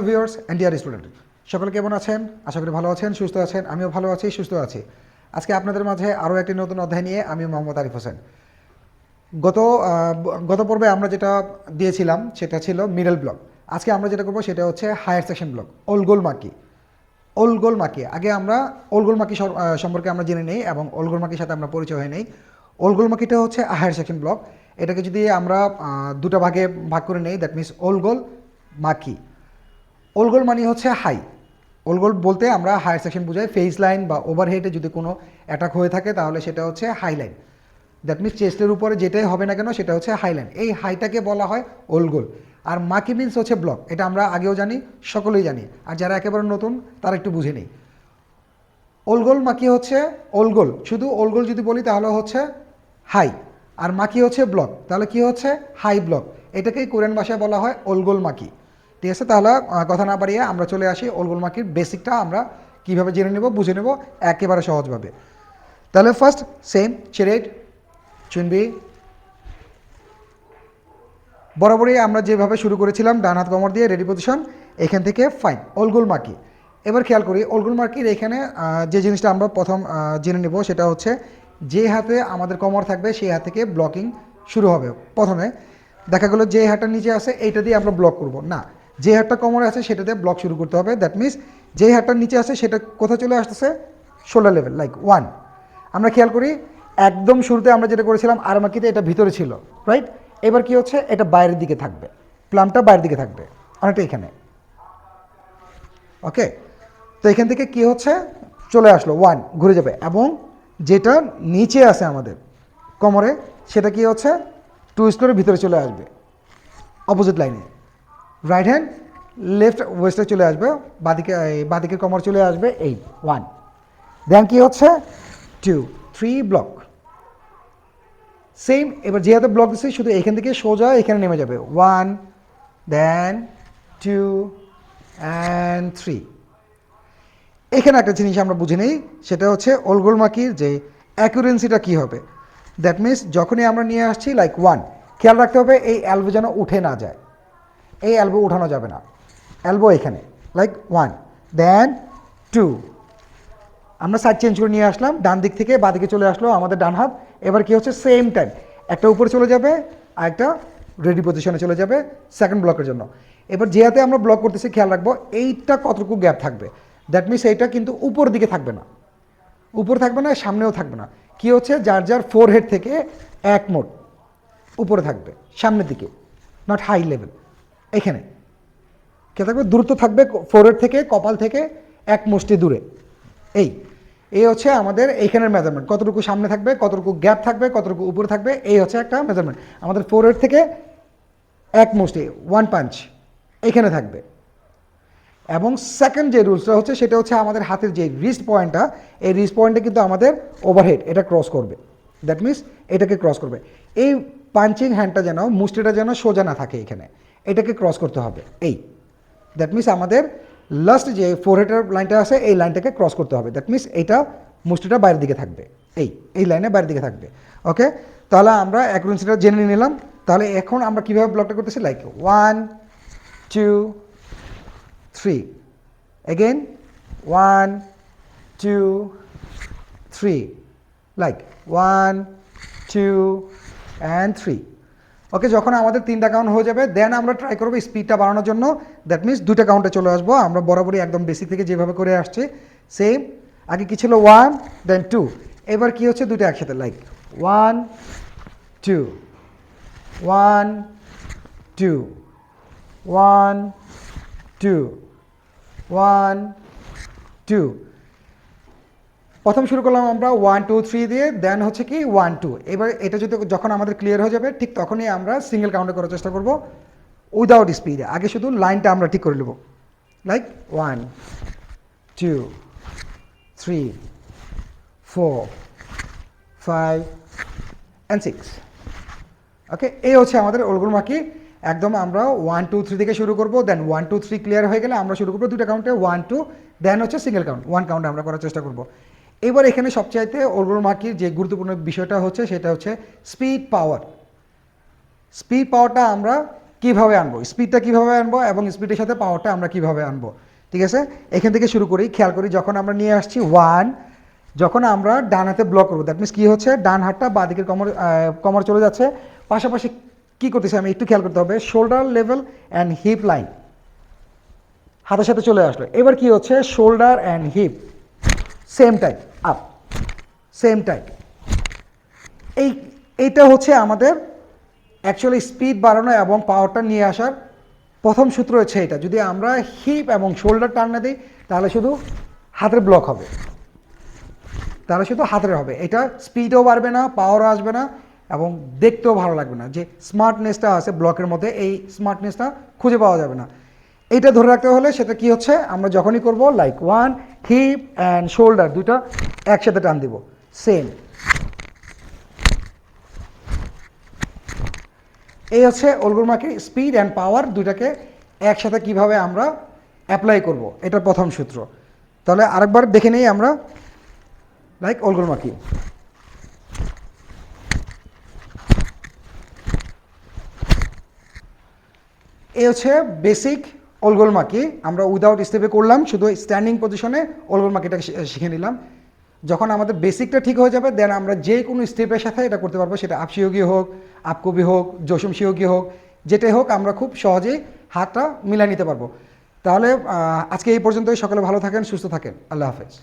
Viewers and dear student, সকলে কেমন আছেন? আশা করি ভালো আছেন, সুস্থ আছেন। আমিও ভালো আছি, সুস্থ আছি। আজকে আপনাদের মাঝে আরও একটি নতুন অধ্যায় নিয়ে আমি মোহাম্মদ আরিফ হোসেন। গত গত পর্বে আমরা যেটা দিয়েছিলাম সেটা ছিল মিডল ব্লক। আজকে আমরা যেটা করবো সেটা হচ্ছে হায়ার সেকশন ব্লক, ওলগোলমাকি। ওলগোলমাকি, আগে আমরা ওলগোলমাকি সম্পর্কে আমরা জেনে নেই এবং ওলগোলমাকির সাথে আমরা পরিচয় হয়ে নেই। ওলগোলমাকিটা হচ্ছে হায়ার সেকশন ব্লক। এটাকে যদি আমরা দুটো ভাগে ভাগ করে নেই, দ্যাট মিনস ওলগোল মাকি। ওলগোল মানে হচ্ছে হাই। ওলগোল বলতে আমরা হায়ার সেকশন বোঝাই। ফেস লাইন বা ওভারহেডে যদি কোনো অ্যাটাক হয়ে থাকে তাহলে সেটা হচ্ছে হাই লাইন। দ্যাট মিনস চেস্টের উপরে যেটাই হবে না কেন সেটা হচ্ছে হাই লাইন। এই হাইটাকে বলা হয় ওলগোল। আর মাকি মিন্স হচ্ছে ব্লক। এটা আমরা আগেও জানি, সকলেই জানি। আর যারা একেবারে নতুন তারা একটু বুঝে নেই। ওলগোল মাকি হচ্ছে ওলগোল, শুধু ওলগোল যদি বলি তাহলে হচ্ছে হাই, আর মাকি হচ্ছে ব্লক, তাহলে কি হচ্ছে হাই ব্লক। এটাকেই কোরিয়ান ভাষায় বলা হয় ওলগোল মাকি। ঠিক আছে, তাহলে কথা না বাড়িয়ে আমরা চলে আসি ওলগোল মাকির বেসিকটা আমরা কীভাবে জেনে নেব, বুঝে নেব একেবারে সহজভাবে। তাহলে ফার্স্ট সেম চেরেড চুনবি বরাবরই আমরা যেভাবে শুরু করেছিলাম, ডান হাত কোমর দিয়ে রেডি পজিশন, এখান থেকে ফাইন ওলগোল মাকি। এবার খেয়াল করি ওলগোল মাকির এখানে যে জিনিসটা আমরা প্রথম জেনে নেব সেটা হচ্ছে যে হাতে আমাদের কোমর থাকবে সেই হাত থেকে ব্লকিং শুরু হবে। প্রথমে দেখা গেলো যে হাতটা নিচে আছে এইটা দিয়ে আমরা ব্লক করব না, যে হাতটা কোমরে আছে সেটা দিয়ে ব্লক শুরু করতে হবে। দ্যাট মিনস যে হাতটা নিচে আছে সেটা কোথায় চলে আসতেছে, শোল্ডার লেভেল, লাইক ওয়ান। আমরা খেয়াল করি একদম শুরুতে আমরা যেটা করেছিলাম আরমাকিতে এটা ভিতরে ছিল, রাইট? এবার কি হচ্ছে, এটা বাইরের দিকে থাকবে, প্লামটা বাইরের দিকে থাকবে অনেকটা এখানে। ওকে, তো এখান থেকে কি হচ্ছে চলে আসলো ওয়ান, ঘুরে যাবে, এবং যেটা নিচে আছে আমাদের কোমরে সেটা কি হচ্ছে টুইস্ট করে ভিতরে চলে আসবে অপোজিট লাইনে। রাইট হ্যান্ড লেফট ওয়েস্টে চলে আসবে, বাদিকে কোমর চলে আসবে, এই ওয়ান। দেন কি হচ্ছে 2 3 ব্লক সেম। এবার যে হাতে ব্লক দিচ্ছি শুধু এখান থেকে সোজা এখানে নেমে যাবে 1 দেন 2 অ্যান্ড 3। এখানে একটা জিনিস আমরা বুঝে নিই, সেটা হচ্ছে ওলগোল মাকির যে অ্যাকুরেন্সিটা কী হবে। দ্যাট মিনস যখনই আমরা নিয়ে আসছি লাইক 1, খেয়াল রাখতে হবে এই অ্যালবো যেন উঠে না যায়, এই অ্যালবো উঠানো যাবে না, অ্যালবো এখানে লাইক 1 দেন 2। আমরা সাইড চেঞ্জ করে নিয়ে আসলাম, ডান দিক থেকে বাদিকে চলে আসলো আমাদের ডান হাত। এবার কি হচ্ছে সেম টাইম একটা উপরে চলে যাবে আর একটা রেডি পজিশনে চলে যাবে সেকেন্ড ব্লকের জন্য। এবার যে হাতে আমরা ব্লক করতেছি খেয়াল রাখবো এইটা কতটুকু গ্যাপ থাকবে। দ্যাট মিনস এইটা কিন্তু উপর দিকে থাকবে না, উপর থাকবে না, সামনেও থাকবে না। কি হচ্ছে যার যার ফোর হেড থেকে এক মোট উপরে থাকবে সামনের দিকে, নট হাই লেভেল। এখানে কে থাকবে, দূরত্ব থাকবে ফোর হেড থেকে, কপাল থেকে এক মুষ্টি দূরে। এই হচ্ছে আমাদের এইখানের মেজারমেন্ট, কতটুকু সামনে থাকবে, কতটুকু গ্যাপ থাকবে, কতটুকু উপরে থাকবে, এই হচ্ছে একটা মেজারমেন্ট। আমাদের ফোর হেড থেকে এক মুষ্টি, ওয়ান পাঞ্চ এখানে থাকবে। এবং সেকেন্ড যে রুলসটা হচ্ছে সেটা হচ্ছে আমাদের হাতের যে রিস্ট পয়েন্টটা, এই রিস্ট পয়েন্টটা কিন্তু আমাদের ওভারহেড এটা ক্রস করবে। দ্যাট মিনস এটাকে ক্রস করবে। এই পাঞ্চিং হ্যান্ডটা যেন, মুষ্টিটা যেন সোজা না থাকে এখানে, এটাকে ক্রস করতে হবে। দ্যাট মিনস আমাদের লাস্ট যে ফোরহেডের লাইনটা আছে এই লাইনটাকে ক্রস করতে হবে। দ্যাট মিনস এইটা মুষ্টিটা বাইরের দিকে থাকবে, এই লাইনে বাইরের দিকে থাকবে। ওকে, তাহলে আমরা অ্যাকুরেন্সিটা জেনে নিলাম। তাহলে এখন আমরা কীভাবে ব্লকটা করতেছি, লাইক 1 2 3 again 1 2 3 লাইক 1 2 and 3। ওকে, যখন আমাদের 3টা কাউন্ট হয়ে যাবে দেন আমরা ট্রাই করবো স্পিডটা বাড়ানোর জন্য। দ্যাট মিনস 2টা কাউন্টে চলে আসবো। আমরা বরাবরই একদম বেসিক থেকে যেভাবে করে আসছি সেম। আগে কি ছিল 1 দেন 2, এবার কি হচ্ছে দুটো একসাথে, লাইক 1 2 1 2 1 2 1 2। প্রথম শুরু করলাম আমরা 1 2 3 দিয়ে, দেন হচ্ছে কি 1 2। এবার এটা যদি যখন আমাদের ক্লিয়ার হয়ে যাবে ঠিক তখনই আমরা সিঙ্গেল কাউন্টে করার চেষ্টা করব উইদাউট স্পিডে। আগে শুধু লাইনটা আমরা ঠিক করে নেব, লাইক 1 2 3 4 5 and 6। ওকে, এই হচ্ছে আমাদের ওলগোল মাকি। একদম আমরা 1 2 3 থেকে শুরু করব, দেন 1 2 3 ক্লিয়ার হয়ে গেলে আমরা শুরু করবো দুটো কাউন্টে 1 2, দেন হচ্ছে সিঙ্গেল কাউন্ট 1 কাউন্টে আমরা করার চেষ্টা করব। এবার এখানে সবচাইতে ওলগোল মাকির যে গুরুত্বপূর্ণ বিষয়টা হচ্ছে সেটা হচ্ছে স্পিড পাওয়ার। স্পিড পাওয়ারটা আমরা কীভাবে আনবো, স্পিডটা কীভাবে আনবো এবং স্পিডের সাথে পাওয়ারটা আমরা কীভাবে আনবো। ঠিক আছে, এখান থেকে শুরু করি, খেয়াল করি যখন আমরা নিয়ে আসছি 1, যখন আমরা ডান হাতে ব্লক করবো দ্যাট মিনস কী হচ্ছে, ডান হাতটা বাঁ দিকের কমর চলে যাচ্ছে, পাশাপাশি কী করতেছি আমি একটু খেয়াল করতে হবে, shoulder level and hip line হাতের সাথে চলে আসলো। এবার কি হচ্ছে, shoulder and hip same type up, same type. এইটা হচ্ছে আমাদের অ্যাকচুয়ালি স্পিড বাড়ানো এবং পাওয়ারটা নিয়ে আসার প্রথম সূত্র হচ্ছে এটা। যদি আমরা হিপ এবং শোল্ডার টান না দিই তাহলে শুধু হাতের ব্লক হবে, তাহলে শুধু হাতের হবে, এটা স্পিডও বাড়বে না, পাওয়ারও আসবে না এবং দেখতেও ভালো লাগবে না। যে স্মার্টনেসটা আছে ব্লকের মধ্যে, এই স্মার্টনেসটা খুঁজে পাওয়া যাবে না। এইটা ধরে রাখতে হলে সেটা কি হচ্ছে, আমরা যখনই করব লাইক 1 হিপ অ্যান্ড শোল্ডার দুটো একসাথে টান দিব, সেম। এই হচ্ছে ওলগুরমাকে স্পিড অ্যান্ড পাওয়ার দুটাকে একসাথে কিভাবে আমরা অ্যাপ্লাই করব, এটা প্রথম সূত্র। তাহলে আরেকবার দেখে নেই আমরা, লাইক ওলগুরমাকি। এই হচ্ছে বেসিক ওলগোলমাকি, আমরা উইদাউট স্টেপে করলাম, শুধু স্ট্যান্ডিং পজিশনে ওলগোলমাকিটা শিখে নিলাম। যখন আমাদের বেসিকটা ঠিক হয়ে যাবে দেন আমরা যে কোনো স্টেপের সাথে এটা করতে পারবো, সেটা আপসিয়োগী হোক, আপকবি হোক, জসম সিয়োগী হোক, যেটাই হোক আমরা খুব সহজেই হাতটা মিলাই নিতে পারবো। তাহলে আজকে এই পর্যন্তই, সকলে ভালো থাকেন, সুস্থ থাকেন, আল্লাহ হাফেজ।